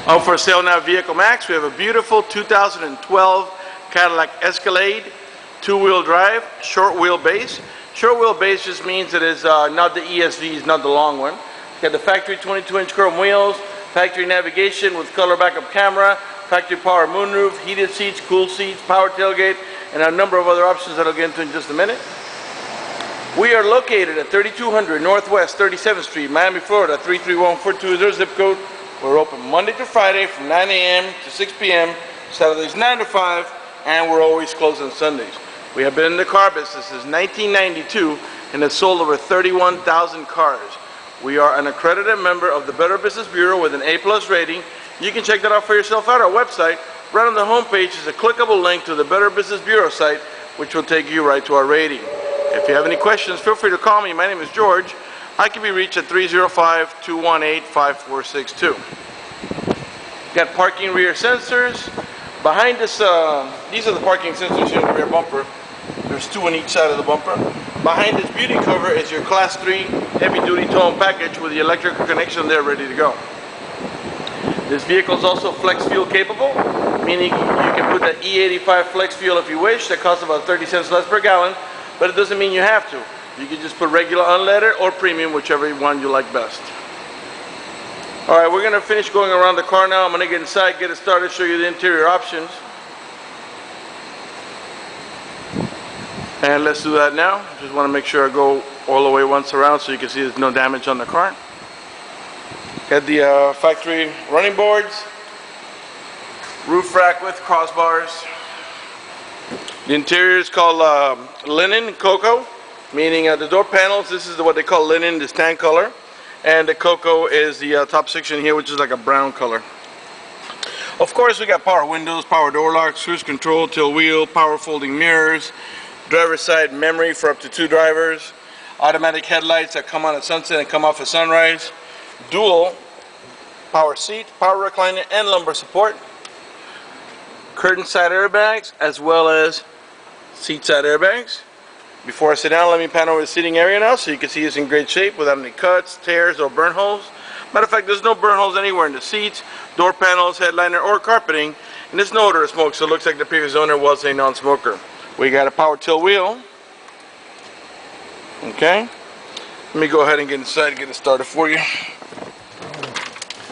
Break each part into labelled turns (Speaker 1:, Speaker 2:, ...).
Speaker 1: On for sale now, Vehiclemax. We have a beautiful 2012 Cadillac Escalade, two-wheel drive, short wheelbase. Short wheelbase just means it is not the ESVs, not the long one. It's got the factory 22-inch chrome wheels, factory navigation with color backup camera, factory power moonroof, heated seats, cool seats, power tailgate, and a number of other options that I'll get into in just a minute. We are located at 3200 Northwest 37th Street, Miami, Florida, 33142 is our zip code. We're open Monday to Friday from 9 a.m. to 6 p.m., Saturdays 9 to 5, and we're always closed on Sundays. We have been in the car business since 1992 and have sold over 31,000 cars. We are an accredited member of the Better Business Bureau with an A+ rating. You can check that out for yourself at our website. Right on the homepage is a clickable link to the Better Business Bureau site, which will take you right to our rating. If you have any questions, feel free to call me. My name is George. I can be reached at 305-218-5462. Got parking rear sensors. Behind this, these are the parking sensors here in the rear bumper. There's two on each side of the bumper. Behind this beauty cover is your Class 3 heavy-duty towing package with the electrical connection there ready to go. This vehicle is also flex fuel capable, meaning you can put that E85 flex fuel if you wish. That costs about 30 cents less per gallon, but it doesn't mean you have to. You can just put regular unleaded or premium, whichever one you like best. Alright, we're going to finish going around the car now. I'm going to get inside, get it started, show you the interior options. And let's do that now. Just want to make sure I go all the way once around so you can see there's no damage on the car. Got the factory running boards, roof rack with crossbars. The interior is called linen cocoa, meaning the door panels, this is what they call linen, this tan color. And the cocoa is the top section here, which is like a brown color. Of course, we got power windows, power door locks, cruise control, tilt wheel, power folding mirrors, driver's side memory for up to 2 drivers, automatic headlights that come on at sunset and come off at sunrise, dual power seat, power recliner, and lumbar support, curtain side airbags, as well as seat side airbags. Before I sit down, let me pan over the seating area now so you can see it's in great shape without any cuts, tears, or burn holes. Matter of fact, there's no burn holes anywhere in the seats, door panels, headliner, or carpeting, and there's no odor of smoke, so it looks like the previous owner was a non-smoker. We got a power tilt wheel. Okay, let me go ahead and get inside and get it started for you.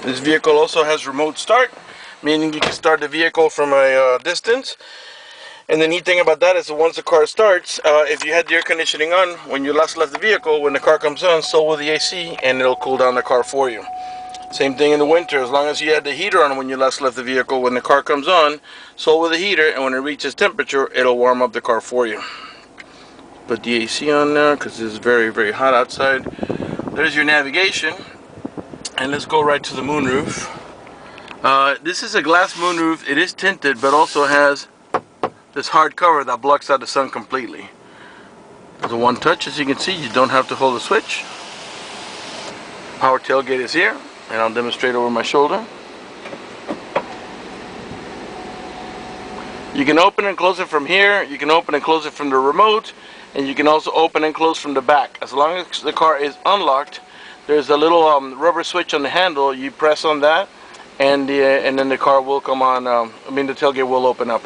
Speaker 1: This vehicle also has remote start, meaning you can start the vehicle from a distance. And the neat thing about that is that once the car starts, if you had the air conditioning on when you last left the vehicle, when the car comes on, so will the AC, and it'll cool down the car for you. Same thing in the winter. As long as you had the heater on when you last left the vehicle, when the car comes on, so will the heater, and when it reaches temperature, it'll warm up the car for you. Put the AC on now because it's very, very hot outside. There's your navigation, and let's go right to the moonroof. This is a glass moonroof. It is tinted, but also has this hard cover that blocks out the sun completely. There's a one touch, as you can see. You don't have to hold the switch. Power tailgate is here, and I'll demonstrate over my shoulder. You can open and close it from here. You can open and close it from the remote, and you can also open and close from the back. As long as the car is unlocked, there's a little rubber switch on the handle. You press on that, and then the car will come on. the tailgate will open up.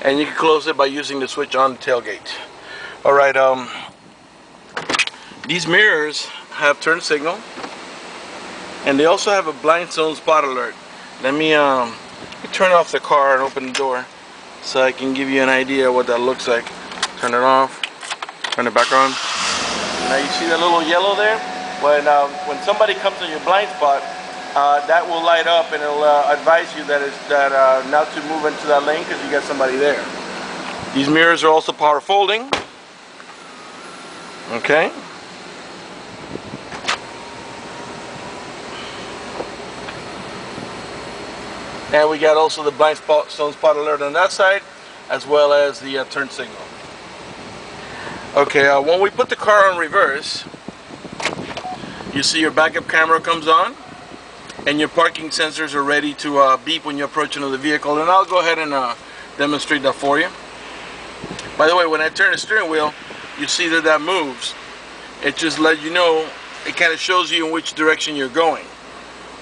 Speaker 1: And you can close it by using the switch on the tailgate. Alright, these mirrors have turn signal, and they also have a blind zone spot alert. Let me turn off the car and open the door so I can give you an idea what that looks like. Turn it off, turn it back on. Now you see that little yellow there? When somebody comes on your blind spot, that will light up, and it'll advise you that not to move into that lane because you got somebody there. These mirrors are also power folding. Okay. And we got also the blind zone spot alert on that side, as well as the turn signal. Okay, when we put the car on reverse, you see your backup camera comes on, and your parking sensors are ready to beep when you approach another vehicle, and I'll go ahead and demonstrate that for you. By the way, when I turn the steering wheel, you see that moves. It just lets you know, it kind of shows you in which direction you're going.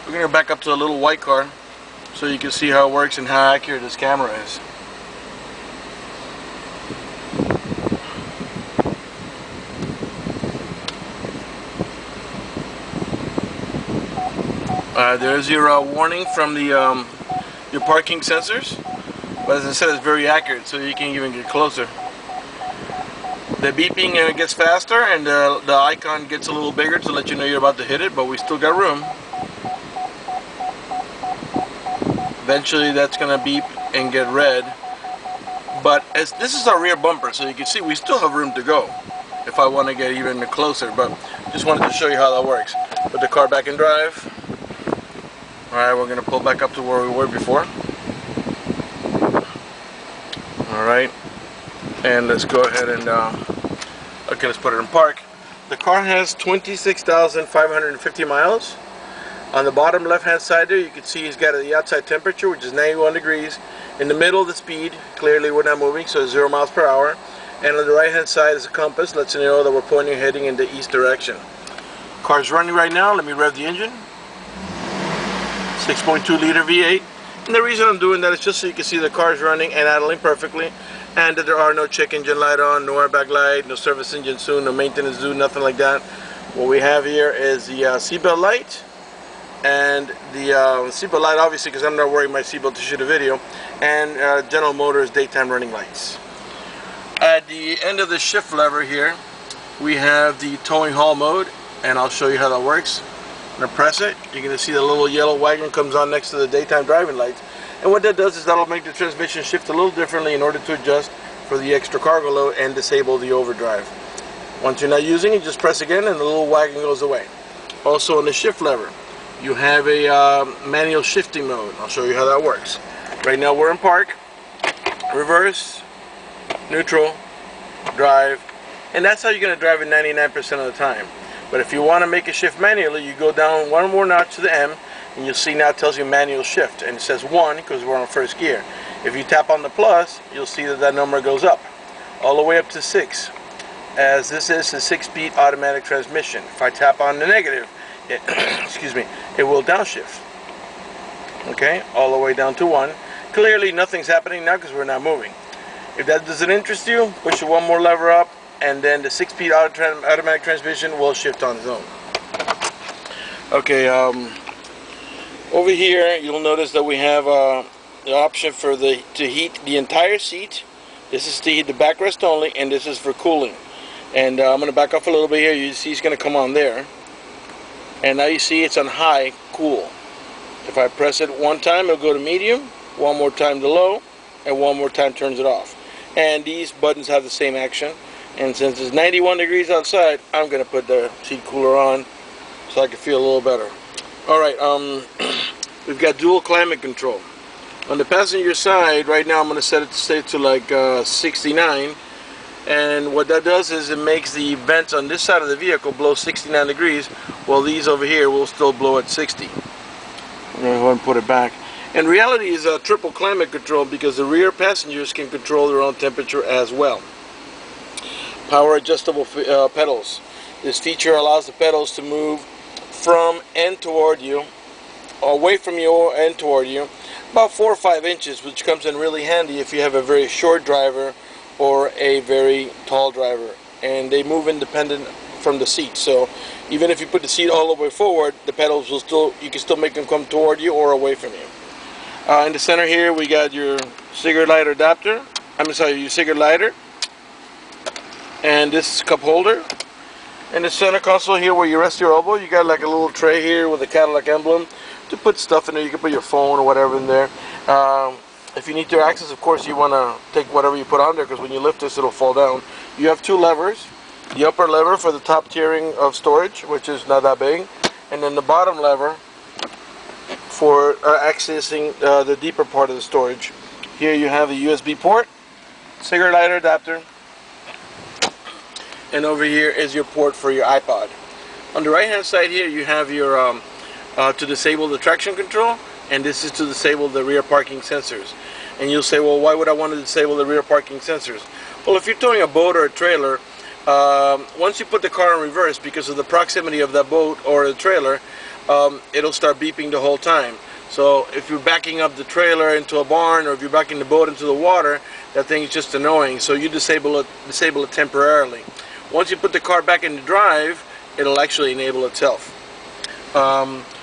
Speaker 1: We're going to back up to a little white car. so you can see how it works and how accurate this camera is. There's your warning from the your parking sensors, but as I said, it's very accurate, so you can even get closer. The beeping gets faster, and the icon gets a little bigger to let you know you're about to hit it, but we still got room. Eventually that's going to beep and get red, but as this is our rear bumper, so you can see we still have room to go if I want to get even closer, but just wanted to show you how that works. Put the car back in drive. Alright, we're going to pull back up to where we were before. Alright, and let's go ahead and okay, let's put it in park. The car has 26,550 miles. On the bottom left hand side there, you can see he's got the outside temperature, which is 91 degrees. In the middle, the speed, clearly we're not moving, so 0 miles per hour. And on the right hand side is a compass, lets you know that we're pointing heading in the east direction. Car's running right now. Let me rev the engine. 6.2 liter V8. And the reason I'm doing that is just so you can see the car's running and idling perfectly, and that there are no check engine light on, no airbag light, no service engine soon, no maintenance due, nothing like that. What we have here is the seatbelt light, and the seatbelt light, obviously, because I'm not wearing my seatbelt to shoot a video, and General Motors daytime running lights. At the end of the shift lever here, we have the towing haul mode, and I'll show you how that works. I'm going to press it. You're going to see the little yellow wagon comes on next to the daytime driving lights, and what that does is that'll make the transmission shift a little differently in order to adjust for the extra cargo load and disable the overdrive. Once you're not using it, just press again and the little wagon goes away. Also on the shift lever, you have a manual shifting mode. I'll show you how that works. Right now we're in park, reverse, neutral, drive, and that's how you're going to drive it 99% of the time. But if you want to make a shift manually, you go down one more notch to the M, and you'll see now it tells you manual shift, and it says 1 because we're on first gear. If you tap on the plus, you'll see that that number goes up all the way up to 6, as this is a 6-speed automatic transmission. If I tap on the negative, it, excuse me, it will downshift. Okay, all the way down to 1. Clearly nothing's happening now because we're not moving. If that doesn't interest you, push one more lever up, and then the 6-speed automatic transmission will shift on its own. Okay, over here you'll notice that we have the option for to heat the entire seat. This is to heat the backrest only, and this is for cooling. And I'm going to back off a little bit here. You see it's going to come on there, and now you see it's on high cool. If I press it one time, it'll go to medium, one more time to low, and one more time turns it off. And these buttons have the same action. And since it's 91 degrees outside, I'm going to put the seat cooler on so I can feel a little better. Alright, we've got dual climate control. On the passenger side, right now I'm going to set it to stay to like 69. And what that does is it makes the vents on this side of the vehicle blow 69 degrees, while these over here will still blow at 60. I'm going to go ahead and put it back. And reality is a triple climate control because the rear passengers can control their own temperature as well. Power adjustable pedals. This feature allows the pedals to move from and toward you, away from you and toward you, about 4 or 5 inches, which comes in really handy if you have a very short driver or a very tall driver, and they move independent from the seat. So even if you put the seat all the way forward, the pedals will still, you can still make them come toward you or away from you. In the center here we got your cigarette lighter adapter, your cigarette lighter, and this cup holder. In the center console here where you rest your elbow, you got like a little tray here with a Cadillac emblem to put stuff in there. You can put your phone or whatever in there. If you need to access, of course, you want to take whatever you put on there, because when you lift this, it'll fall down. You have 2 levers. The upper lever for the top tiering of storage, which is not that big, and then the bottom lever for accessing the deeper part of the storage. Here you have a USB port, cigarette lighter adapter, and over here is your port for your iPod. On the right hand side here you have your to disable the traction control, and this is to disable the rear parking sensors. And you'll say, well, why would I want to disable the rear parking sensors? Well, if you're towing a boat or a trailer, once you put the car in reverse, because of the proximity of that boat or the trailer, it'll start beeping the whole time. So if you're backing up the trailer into a barn, or if you're backing the boat into the water, that thing is just annoying. So you disable it temporarily. Once you put the car back into drive, it'll actually enable itself.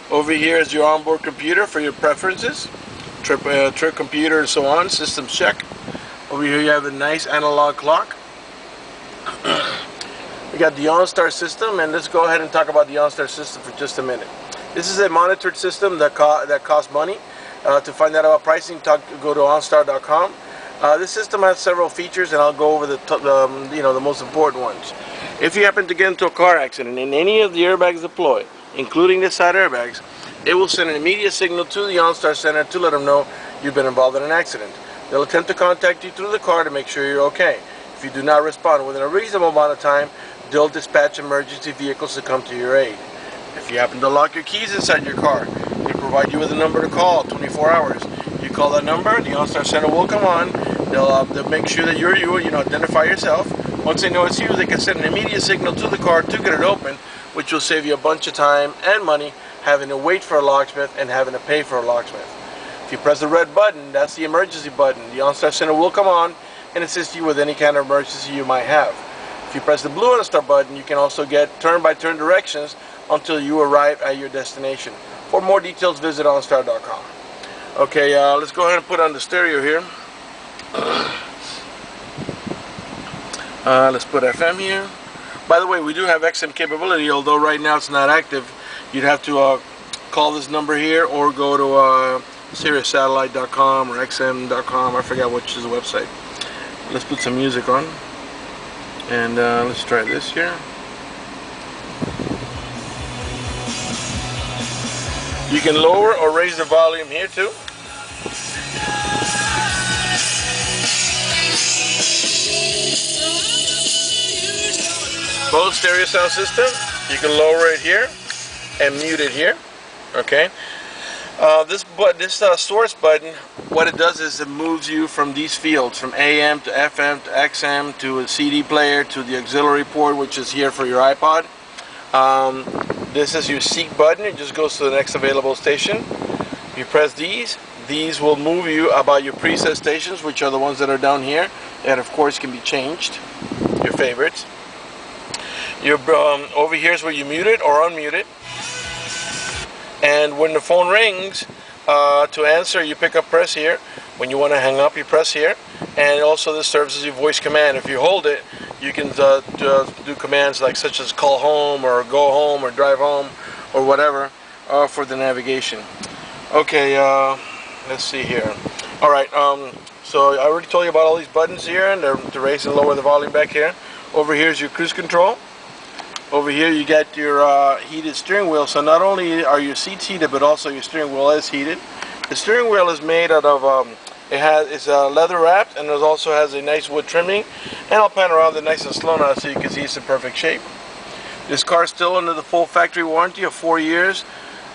Speaker 1: Over here is your onboard computer for your preferences, trip computer and so on, systems check. Over here you have a nice analog clock. We got the OnStar system, and let's go ahead and talk about the OnStar system for just a minute. This is a monitored system that costs money. To find out about pricing, go to OnStar.com. This system has several features, and I'll go over the most important ones. If you happen to get into a car accident and any of the airbags deploy, including the side airbags, it will send an immediate signal to the OnStar Center to let them know you've been involved in an accident. They'll attempt to contact you through the car to make sure you're okay. If you do not respond within a reasonable amount of time, they'll dispatch emergency vehicles to come to your aid. If you happen to lock your keys inside your car, they provide you with a number to call 24 hours. You call that number, the OnStar Center will come on. They'll make sure that you're you, identify yourself. Once they know it's you, they can send an immediate signal to the car to get it open, which will save you a bunch of time and money having to wait for a locksmith and having to pay for a locksmith. If you press the red button, that's the emergency button. The OnStar Center will come on and assist you with any kind of emergency you might have. If you press the blue OnStar button, you can also get turn-by-turn directions until you arrive at your destination. For more details, visit OnStar.com. Okay, let's go ahead and put on the stereo here. Let's put FM here. By the way, we do have XM capability, although right now it's not active. You'd have to call this number here or go to SiriusSatellite.com or XM.com. I forgot which is the website. Let's put some music on. And let's try this here. You can lower or raise the volume here too. Both stereo sound system. You can lower it here and mute it here. Okay. This source button, what it does is it moves you from these fields, from AM to FM to XM to a CD player to the auxiliary port, which is here for your iPod. This is your seek button. It just goes to the next available station. You press these will move you about your preset stations, which are the ones that are down here, and of course can be changed, your favorites. Over here is where you mute it or unmute it. And when the phone rings, to answer, you press here. When you want to hang up, you press here. And also this serves as your voice command. If you hold it, you can do commands like such as call home or go home or drive home or whatever for the navigation. Okay, let's see here. All right, so I already told you about all these buttons here, and to raise and lower the volume back here. Over here is your cruise control. Over here you get your heated steering wheel. So not only are your seats heated, but also your steering wheel is heated. The steering wheel is made out of it's leather wrapped, and it also has a nice wood trimming. And I'll pan around it nice and slow now so you can see it's in perfect shape. This car is still under the full factory warranty of 4 years,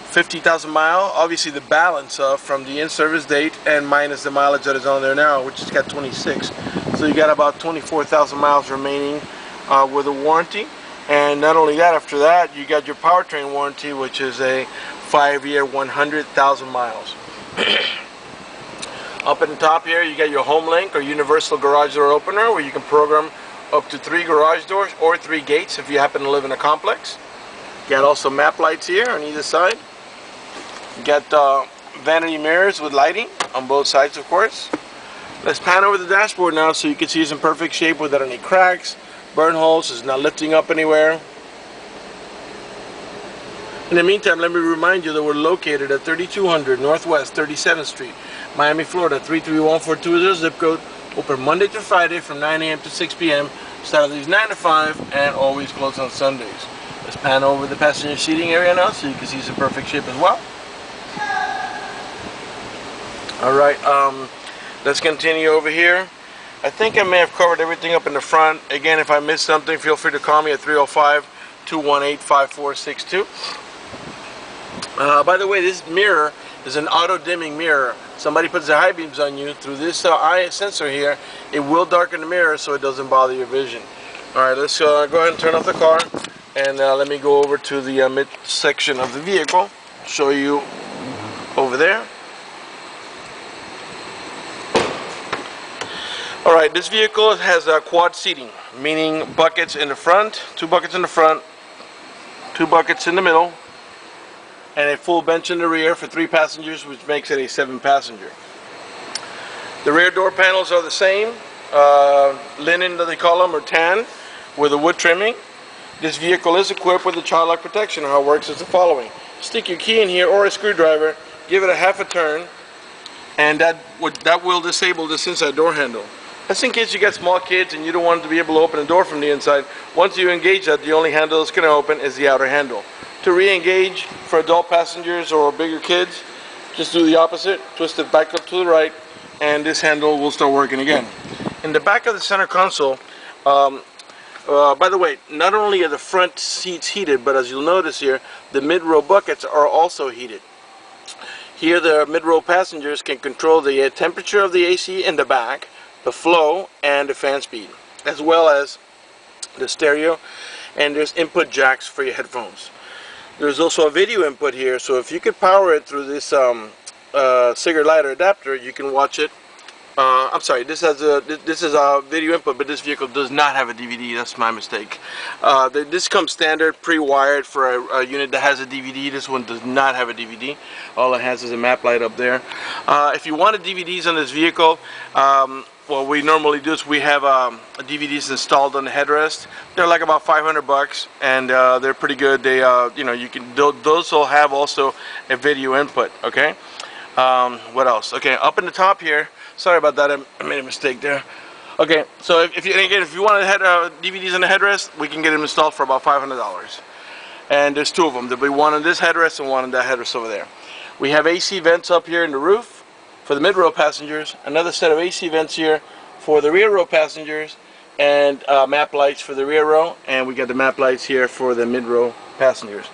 Speaker 1: 50,000 miles. Obviously the balance from the in-service date and minus the mileage that is on there now, which has got 26. So you got about 24,000 miles remaining with a warranty. And not only that, after that, you got your powertrain warranty, which is a 5-year, 100,000 miles. Up at the top here, you got your Home Link or Universal Garage Door Opener, where you can program up to 3 garage doors or 3 gates if you happen to live in a complex. You got also map lights here on either side. You got vanity mirrors with lighting on both sides, of course. Let's pan over the dashboard now so you can see it's in perfect shape without any cracks, burn holes. It's not lifting up anywhere. In the meantime, let me remind you that we're located at 3200 Northwest 37th Street, Miami, Florida 33142, zip code. Open Monday to Friday from 9 a.m. to 6 p.m. Saturdays 9 to 5, and always closed on Sundays. Let's pan over the passenger seating area now so you can see it's in perfect shape as well. Alright, let's continue over here. I think I may have covered everything up in the front. Again, if I missed something, feel free to call me at 305-218-5462. By the way, this mirror is an auto-dimming mirror. Somebody puts the high beams on you through this eye sensor here. It will darken the mirror so it doesn't bother your vision. Alright, let's go ahead and turn off the car, and let me go over to the mid section of the vehicle, show you over there. Alright, this vehicle has quad seating, meaning buckets in the front, 2 buckets in the front, 2 buckets in the middle, and a full bench in the rear for 3 passengers, which makes it a 7-passenger. The rear door panels are the same, linen that they call them, or tan, with a wood trimming. This vehicle is equipped with a child lock protection. How it works is the following. Stick your key in here or a screwdriver, give it a half a turn, and that will disable this inside door handle. That's in case you got small kids and you don't want them to be able to open the door from the inside. Once you engage that, the only handle that's going to open is the outer handle. To re-engage for adult passengers or bigger kids, just do the opposite. Twist it back up to the right, and this handle will start working again. In the back of the center console, by the way, not only are the front seats heated, but as you'll notice here, the mid-row buckets are also heated. Here the mid-row passengers can control the temperature of the AC in the back, the flow, and the fan speed, as well as the stereo, and there's input jacks for your headphones. There's also a video input here, so if you could power it through this cigarette lighter adapter, you can watch it. I'm sorry, this is a video input, but this vehicle does not have a DVD. That's my mistake. This comes standard pre-wired for a unit that has a DVD. This one does not have a DVD. All it has is a map light up there. If you wanted DVDs on this vehicle, what we normally do is we have DVDs installed on the headrest. They're like about $500, and they're pretty good. They, you know, those will have also a video input. Okay. What else? Okay, up in the top here. Sorry about that. I made a mistake there. Okay, so if you want to DVDs on the headrest, we can get them installed for about $500. And there's 2 of them. There'll be one on this headrest and one on that headrest over there. We have AC vents up here in the roof for the mid-row passengers. Another set of AC vents here for the rear row passengers, and map lights for the rear row. And we got the map lights here for the mid-row passengers.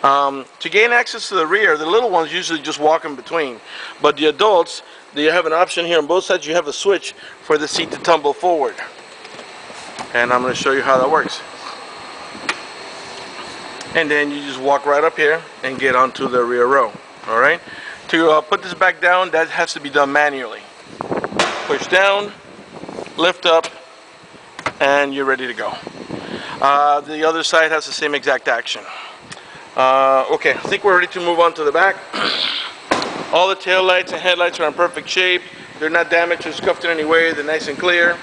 Speaker 1: To gain access to the rear, the little ones usually just walk in between, but the adults, you have an option here on both sides. You have a switch for the seat to tumble forward, and I'm going to show you how that works. And then you just walk right up here and get onto the rear row. Alright, to put this back down, that has to be done manually. Push down, lift up, and you're ready to go. The other side has the same exact action. Okay, I think we're ready to move on to the back. All the tail lights and headlights are in perfect shape. They're not damaged or scuffed in any way. They're nice and clear.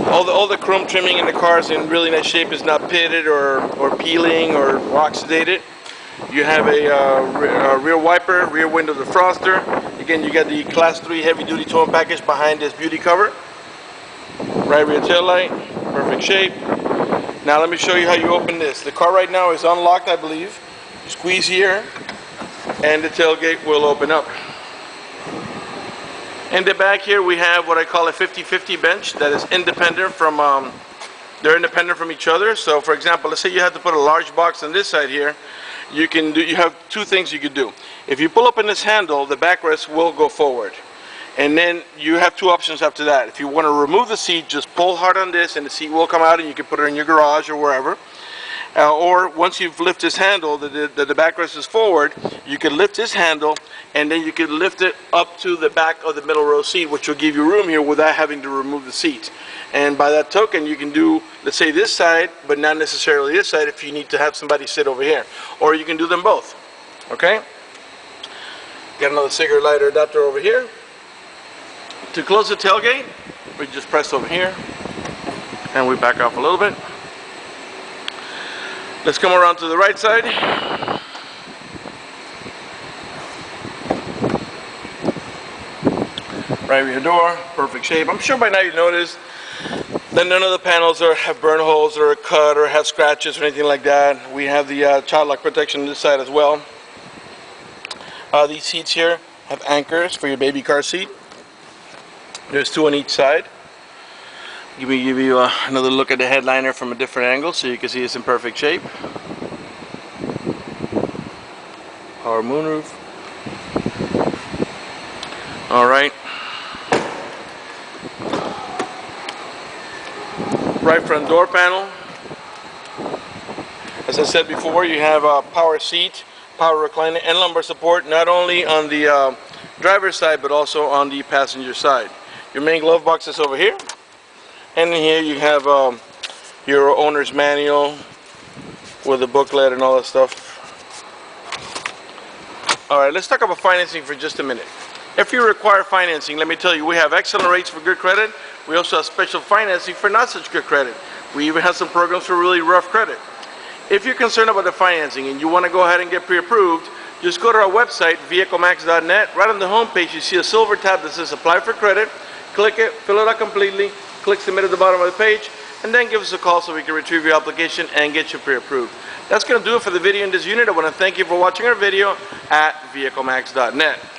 Speaker 1: All the chrome trimming in the car is in really nice shape. It's not pitted or peeling or oxidated. You have a rear wiper, rear window defroster. Again, you got the Class 3 heavy-duty towing package behind this beauty cover. Right rear tail light, perfect shape. Now let me show you how you open this. The car right now is unlocked, I believe. You squeeze here, and the tailgate will open up. In the back here, we have what I call a 50-50 bench that is independent from. They're independent from each other. So, for example, let's say you have to put a large box on this side here. You have 2 things you could do. If you pull up in this handle, the backrest will go forward. And then you have 2 options after that. If you want to remove the seat, just pull hard on this and the seat will come out, and you can put it in your garage or wherever. Or once you've lifted this handle, the backrest is forward, you can lift this handle, and then you can lift it up to the back of the middle row seat, which will give you room here without having to remove the seat. And by that token, you can do, let's say, this side, but not necessarily this side if you need to have somebody sit over here. Or you can do them both. Okay? Got another cigarette lighter adapter over here. To close the tailgate, we just press over here, and we back off a little bit. Let's come around to the right side. Right rear door, perfect shape. I'm sure by now you noticed that none of the panels have burn holes or cut or have scratches or anything like that. We have the child lock protection on this side as well. These seats here have anchors for your baby car seat. There's 2 on each side. Give you another look at the headliner from a different angle so you can see it's in perfect shape. Power moonroof. Alright. Right front door panel. As I said before, you have a power seat, power recliner, and lumbar support, not only on the driver's side, but also on the passenger side. Your main glove box is over here. And in here you have your owner's manual with a booklet and all that stuff. Alright, let's talk about financing for just a minute. If you require financing, let me tell you, we have excellent rates for good credit. We also have special financing for not such good credit. We even have some programs for really rough credit. If you're concerned about the financing and you want to go ahead and get pre-approved, just go to our website, vehiclemax.net. Right on the home page, you see a silver tab that says Apply for Credit. Click it, fill it out completely, click Submit at the bottom of the page, and then give us a call so we can retrieve your application and get you pre-approved. That's going to do it for the video in this unit. I want to thank you for watching our video at vehiclemax.net.